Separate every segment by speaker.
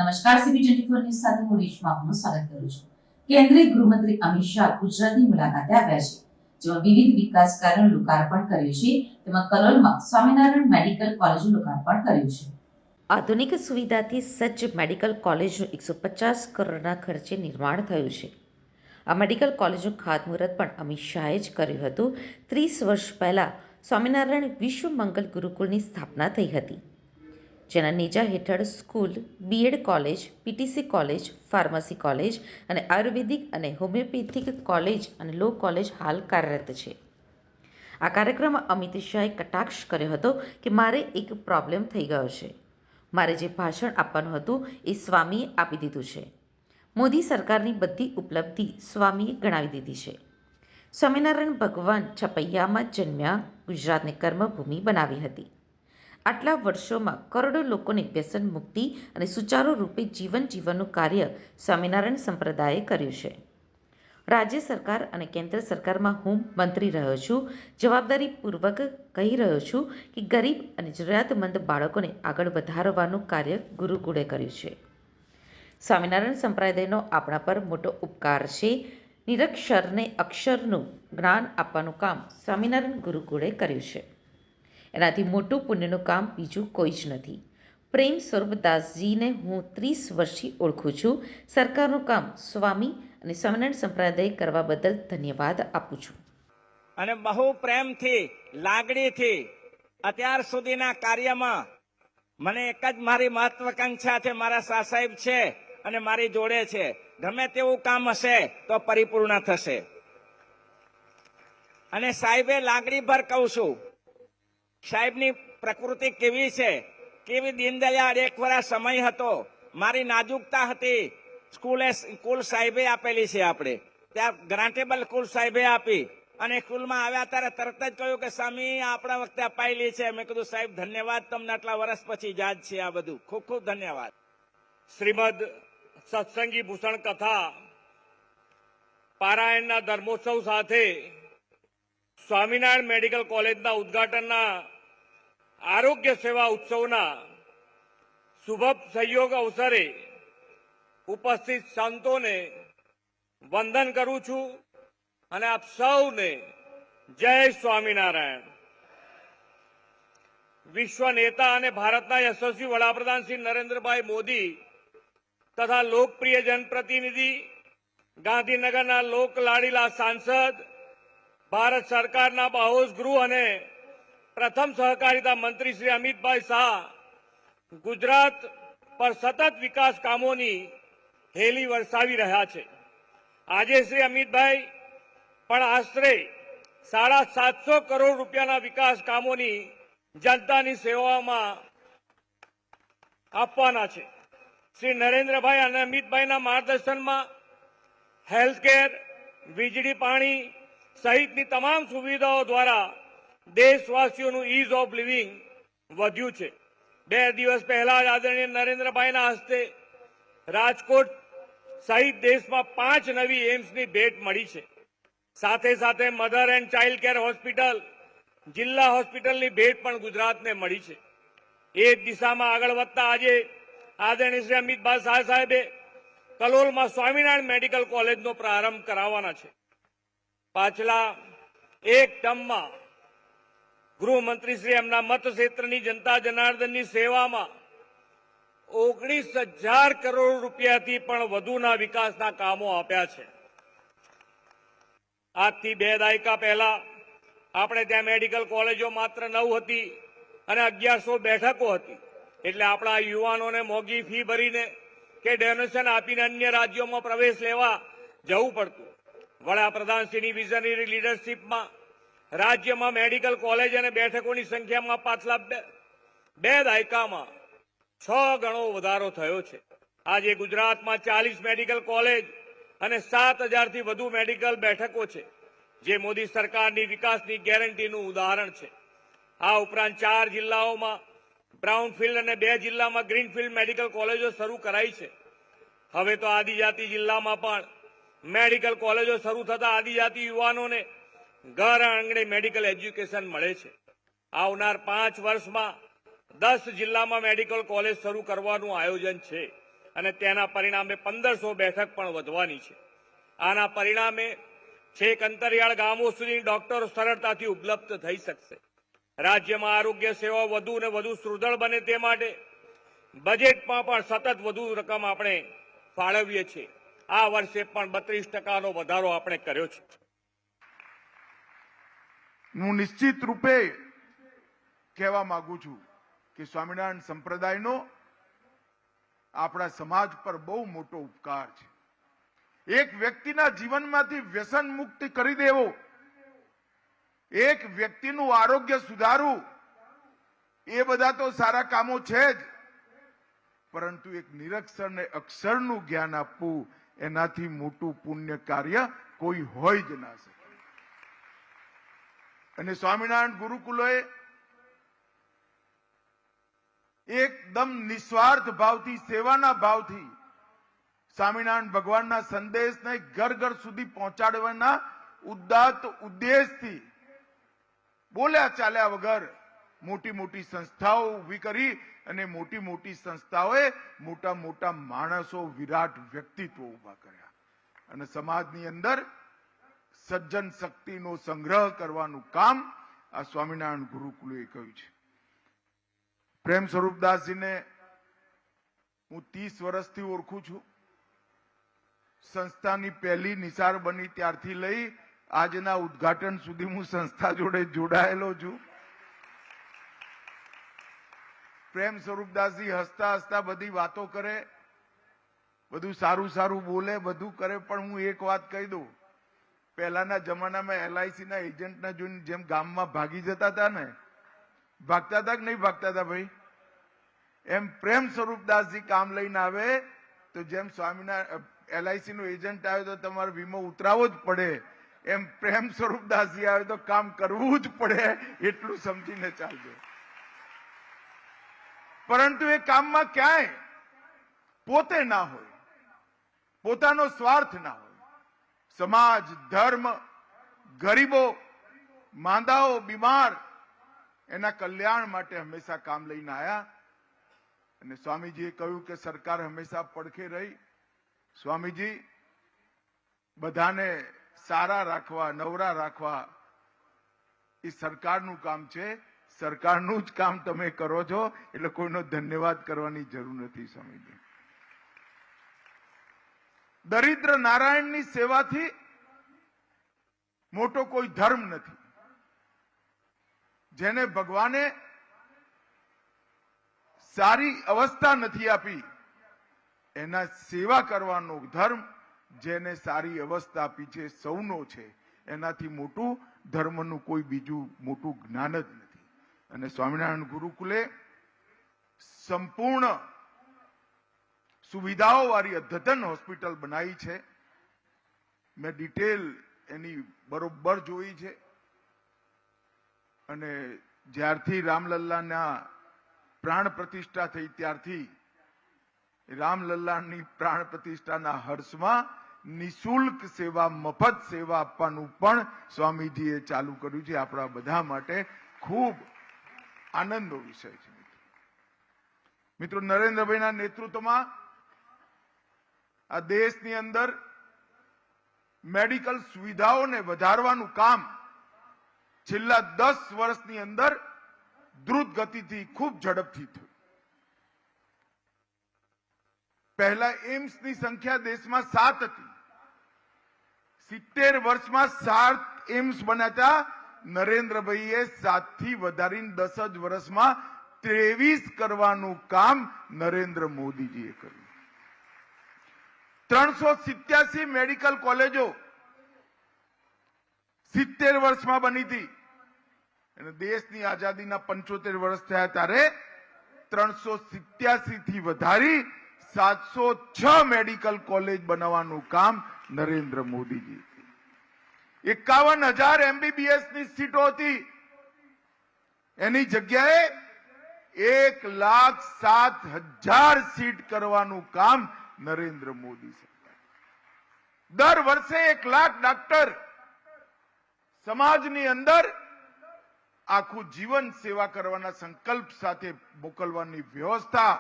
Speaker 1: નમસ્કાર, CP24 news સાથે હું રેશમા આપનું સ્વાગત કરું છું. કેન્દ્રીય ગૃહમંત્રી અમિત શાહ ગુજરાતની મુલાકાતે આવ્યા છે, જેમાં વિવિધ વિકાસ કાર્યોનું લોકાર્પણ કર્યું છે. તેમાં કલોલમાં સ્વામિનારાયણ મેડિકલ કોલેજનું લોકાર્પણ કર્યું છે. આધુનિક સુવિધાથી સજ્જ મેડિકલ કોલેજનું 150 કરોડના ખર્ચે નિર્માણ થયું છે. આ મેડિકલ કોલેજનું ખાતમુહૂર્ત પણ અમિત શાહે જ કર્યું હતું. 30 વર્ષ પહેલા સ્વામિનારાયણ વિશ્વ મંગલ ગુરુકુળની સ્થાપના થઈ હતી, જેના નેજા હેઠળ school, B Ed college, PTC college, pharmacy college અને આયુર્વેદિક અને હોમિયોપેથિક કોલેજ અને લો કોલેજ હાલ કાર્યરત છે. આ કાર્યક્રમમાં અમિત શાહે કટાક્ષ કર્યો હતો કે મારે એક પ્રોબ્લેમ થઈ ગયો છે. મારે જે ભાષણ આપવાનું હતું એ સ્વામીએ આપી દીધું છે. મોદી સરકારની બધી ઉપલબ્ધિ સ્વામીએ ગણાવી દીધી છે. સ્વામિનારાયણ ભગવાન છપૈયામાં જન્મ્યા, ગુજરાતને કર્મભૂમિ બનાવી હતી. આટલા વર્ષોમાં કરોડો લોકોને વ્યસન મુક્તિ અને સુચારુ રૂપે જીવન જીવવાનું કાર્ય સ્વામિનારાયણ સંપ્રદાયે કર્યું છે. રાજ્ય સરકાર અને કેન્દ્ર સરકારમાં હું મંત્રી રહ્યો છું. જવાબદારીપૂર્વક કહી રહ્યો છું કે ગરીબ અને જરૂરિયાતમંદ બાળકોને આગળ વધારવાનું કાર્ય ગુરુકુળે કર્યું છે. સ્વામિનારાયણ સંપ્રદાયનો આપણા પર મોટો ઉપકાર છે. નિરક્ષરને અક્ષરનું જ્ઞાન આપવાનું કામ સ્વામિનારાયણ ગુરુકુળે કર્યું છે. એનાથી મોટું પુણ્યનું કામ બીજું કોઈ જ નથી. પ્રેમ સ્વરૂપ દાસજીને હું 30 વર્ષથી ઓળખું છું. સરકારનું કામ સ્વામી અને સ્વામિનારાયણ સંપ્રદાય કરવા બદલ ધન્યવાદ આપું છું.
Speaker 2: અને બહુ પ્રેમથી, લાગણીથી અત્યાર સુધીના કાર્યમાં મને એક જ મારી મહત્વાકાંક્ષા છે, મારા શાહ સાહેબ છે અને મારી જોડે છે. ગમે તેવું કામ હશે તો પરિપૂર્ણ થશે. અને સાહેબે લાગણીભર કહું છું, સાહેબની પ્રકૃતિ કેવી છે, કેવી દીનદયાળ. એક વર્ષ સમય હતો, મારી નાજુકતા હતી, સ્કૂલ સાહેબે આપેલી છે. આપણે ત્યાં ગ્રાન્ટેબલ સ્કૂલ સાહેબે આપી અને સ્કૂલમાં આવ્યા ત્યારે તરત જ કહ્યું કે સ્વામી આપણા વખતે અપાયેલી છે. મેં કીધું સાહેબ ધન્યવાદ, તમને આટલા વર્ષ પછી યાદ છે આ બધું. ખૂબ ખૂબ ધન્યવાદ.
Speaker 3: શ્રીમદ સત્સંગી ભૂષણ કથા પારાયણના ધર્મોત્સવ સાથે સ્વામિનારાયણ મેડિકલ કોલેજના ઉદ્ઘાટનના આરોગ્ય સેવા ઉત્સવના શુભ સંયોગ અવસરે ઉપસ્થિત સંતોને વંદન કરું છું અને આપ સૌને જય સ્વામિનારાયણ. વિશ્વ નેતા અને ભારતના યશસ્વી વડાપ્રધાન શ્રી નરેન્દ્રભાઈ મોદી તથા લોકપ્રિય જનપ્રતિનિધિ, ગાંધીનગરના લોકલાડીલા સાંસદ, ભારત સરકારના બાહોશ ગૃહ અને પ્રથમ સહકારિતા મંત્રી શ્રી અમિતભાઈ શાહ ગુજરાત પર સતત વિકાસ કામોની હેલી વરસાવી રહ્યા છે. આજે શ્રી અમિતભાઈ પણ આશરે 750 કરોડ રૂપિયાના વિકાસ કામોની જનતાની સેવામાં આપવાના છે. શ્રી નરેન્દ્રભાઈ અને અમિતભાઈના માર્ગદર્શનમાં હેલ્થકેર, વીજળી, પાણી સહિતની તમામ સુવિધાઓ દ્વારા દેશવાસીઓનું ઇઝ ઓફ લિવિંગ વધ્યું છે. 2 દિવસ પહેલા જ આદરણીય નરેન્દ્રભાઈના હસ્તે રાજકોટ સહિત દેશમાં 5 નવી એમ્સની ભેટ મળી છે. સાથે સાથે mother and child care hospital, જિલ્લા હોસ્પિટલની ભેટ પણ ગુજરાતને મળી છે. એ દિશામાં આગળ વધતા આજે આદરણીય શ્રી અમિતભાઈ શાહ સાહેબે કલોલમાં સ્વામિનારાયણ મેડિકલ કોલેજનો પ્રારંભ કરાવવાના છે. પાછલા એક ટર્મમાં ગૃહમંત્રી શ્રી એમના મતક્ષેત્રની જનતા જનાર્દનની સેવામાં 19,000 કરોડ રૂપિયાથી પણ વધુના વિકાસના કામો આપ્યા છે. આજથી 2 દાયકા પહેલા આપણે ત્યાં મેડિકલ કોલેજો માત્ર 9 હતી અને 1100 બેઠકો હતી. એટલે આપણા યુવાનોને મોંઘી ફી ભરીને કે ડોનેશન આપીને અન્ય રાજ્યોમાં પ્રવેશ લેવા જવું પડતું. વડાપ્રધાનશ્રીની વિઝનરી લીડરશીપમાં રાજ્યમાં મેડિકલ કોલેજ અને બેઠકોની સંખ્યામાં પાછલા 2 દાયકામાં 6 ગણો વધારો થયો છે. આજે ગુજરાતમાં 40 મેડિકલ કોલેજ અને 7,000થી વધુ મેડિકલ બેઠકો છે, જે મોદી સરકારની વિકાસની ગેરંટીનું ઉદાહરણ છે. આ ઉપરાંત 4 જિલ્લાઓમાં બ્રાઉનફિલ્ડ અને 2 જિલ્લામાં ગ્રીનફિલ્ડ મેડિકલ કોલેજો શરૂ કરાઈ છે. હવે તો આદિજાતિ જિલ્લામાં પણ મેડિકલ કોલેજો શરૂ થતા આદિજાતિ યુવાનોને ઘર આંગણે મેડિકલ એજ્યુકેશન મળે છે. આવનાર 5 વર્ષમાં 10 જિલ્લામાં મેડિકલ કોલેજ શરૂ કરવાનું આયોજન છે. અને તેના પરિણામે 1500 બેઠક પણ વધવાની છે. આના પરિણામે છેક અંતરિયાળ ગામો સુધી ડોક્ટરો સરળતાથી ઉપલબ્ધ થઈ શકશે. રાજ્યમાં આરોગ્ય સેવાઓ વધુ ને વધુ સુદૃઢ બને તે માટે બજેટમાં પણ સતત વધુ રકમ આપણે ફાળવીએ છીએ. આ વર્ષે પણ 32% વધારો આપણે કર્યો છે.
Speaker 4: હું નિશ્ચિત રૂપે કહેવા માંગુ છું કે સ્વામિનારાયણ સંપ્રદાયનો આપણા સમાજ પર બહુ મોટો ઉપકાર છે. એક વ્યક્તિના જીવનમાંથી વ્યસન મુક્તિ કરી દેવો, એક વ્યક્તિનું આરોગ્ય સુધારવું, એ બધા તો સારા કામો છે જ, પરંતુ એક નિરક્ષરને અક્ષરનું જ્ઞાન આપવું એનાથી મોટું પુણ્ય કાર્ય કોઈ હોય જ ના શકે. અને સ્વામિનારાયણ ગુરુકુલોએ એકદમ નિસ્વાર્થ ભાવથી, સેવાના ભાવથી સ્વામિનારાયણ ભગવાનના સંદેશને ઘર ઘર સુધી પહોંચાડવાના ઉદાત્ત ઉદ્દેશથી બોલ્યા ચાલ્યા વગર મોટી મોટી સંસ્થાઓ ઊભી કરી અને મોટી મોટી સંસ્થાઓએ મોટા મોટા માણસો, વિરાટ વ્યક્તિત્વ ઊભા કર્યા અને સમાજની અંદર સજ્જન શક્તિનો સંગ્રહ કરવાનું કામ આ સ્વામિનારાયણ ગુરુકુલે કર્યું છે. પ્રેમ સ્વરૂપદાસજીને હું 30 વર્ષથી ઓળખું છું. સંસ્થાની પહેલી નિસાર બની ત્યારથી લઈ આજના ઉદ્ઘાટન સુધી હું સંસ્થા જોડે જોડાયેલો છું. પ્રેમ સ્વરૂપદાસજી હસતા હસતા બધી વાતો કરે, બધું સારું સારું બોલે, બધું કરે, પણ હું એક વાત કહી દઉં, પહેલાના જમાનામાં LIC ના એજન્ટના જોઈને જેમ ગામમાં ભાગી જતા હતા ને, ભાગતા હતા કે નહીં ભાગતા હતા ભાઈ, એમ પ્રેમ સ્વરૂપદાસજી કામ લઈને આવે તો જેમ સ્વામિનારાયણ LIC નો એજન્ટ આવે તો તમારે વીમો ઉતરાવવો જ પડે, એમ પ્રેમ સ્વરૂપદાસજી આવે તો કામ કરવું જ પડે, એટલું સમજીને ચાલજો. પરંતુ એ કામમાં ક્યાંય પોતે ના હોય, પોતાનો સ્વાર્થ ના હોય. સમાજ, ધર્મ, ગરીબો, માંદાઓ, બીમાર, એના કલ્યાણ માટે હંમેશા કામ લઈને આવ્યા. અને સ્વામીજીએ કહ્યું કે સરકાર હંમેશા પડખે રહી. સ્વામીજી બધાને સારા રાખવા, નવરા રાખવા એ સરકારનું કામ છે. સરકારનું જ કામ તમે કરો છો, એટલે કોઈનો ધન્યવાદ કરવાની જરૂર નથી. સ્વામીજી દરિદ્ર નારાયણની સેવાથી મોટો કોઈ ધર્મ નથી. જેને ભગવાને સારી અવસ્થા નથી આપી એના સેવા કરવાનો ધર્મ જેને સારી અવસ્થા આપી છે સૌનો છે. એનાથી મોટું ધર્મનું કોઈ બીજું મોટું જ્ઞાન જ નથી. અને સ્વામિનારાયણ ગુરુકુલે સંપૂર્ણ સુવિધાઓ વાળી અદ્યતન હોસ્પિટલ બનાવી છે. મેં ડિટેલ એની બરોબર જોઈ છે. અને જ્યારથી રામલલ્લાના પ્રાણ પ્રતિષ્ઠા થઈ ત્યારથી રામલલ્લાની પ્રાણ પ્રતિષ્ઠાના હર્ષમાં નિઃશુલ્ક સેવા, મફત સેવા આપવાનું પણ સ્વામીજીએ ચાલુ કર્યું છે. આપણા બધા માટે ખૂબ આનંદનો વિષય છે. મિત્રો, નરેન્દ્રભાઈના નેતૃત્વમાં આ દેશની અંદર મેડિકલ સુવિધાઓને વધારવાનું કામ છેલ્લા 10 વર્ષની અંદર દ્રુત ગતિથી ખૂબ ઝડપથી થયું. પહેલા એમ્સની સંખ્યા દેશમાં 7 હતી. 70 વર્ષમાં 7 એમ્સ બન્યા હતા. નરેન્દ્રભાઈએ 7 થી વધારીને 10 જ વર્ષમાં 23 કરવાનું કામ નરેન્દ્ર મોદીજીએ કર્યું. 387 મેડિકલ કોલેજો 70 વર્ષમાં બની હતી. અને દેશની આઝાદીના 75 વર્ષ થયા ત્યારે 387 થી વધારી 706 મેડિકલ કોલેજ બનાવવાનું કામ નરેન્દ્ર મોદીજી. 51,000 MBBS ની સીટો હતી, એની જગ્યાએ 1,07,000 સીટ કરવાનું કામ નરેન્દ્ર મોદી સરકાર. દર વર્ષે 1 લાખ ડોક્ટર સમાજની અંદર આખું જીવન સેવા કરવાના સંકલ્પ સાથે મોકલવાની વ્યવસ્થા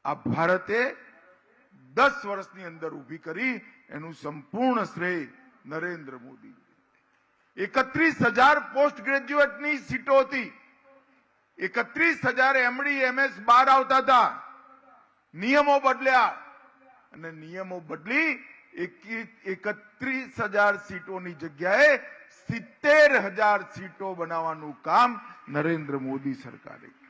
Speaker 4: આ ભારતે 10 વર્ષની અંદર ઊભી કરી એનું સંપૂર્ણ શ્રેય નરેન્દ્ર મોદી. 31,000 પોસ્ટ ગ્રેજ્યુએટની સીટો હતી. 31,000 એમડી એમએસ બહાર આવતા હતા. નિયમો બદલ્યા અને નિયમો બદલી 31,000 સીટોની જગ્યાએ 70,000 સીટો બનાવવાનું કામ નરેન્દ્ર મોદી સરકારે કર્યું.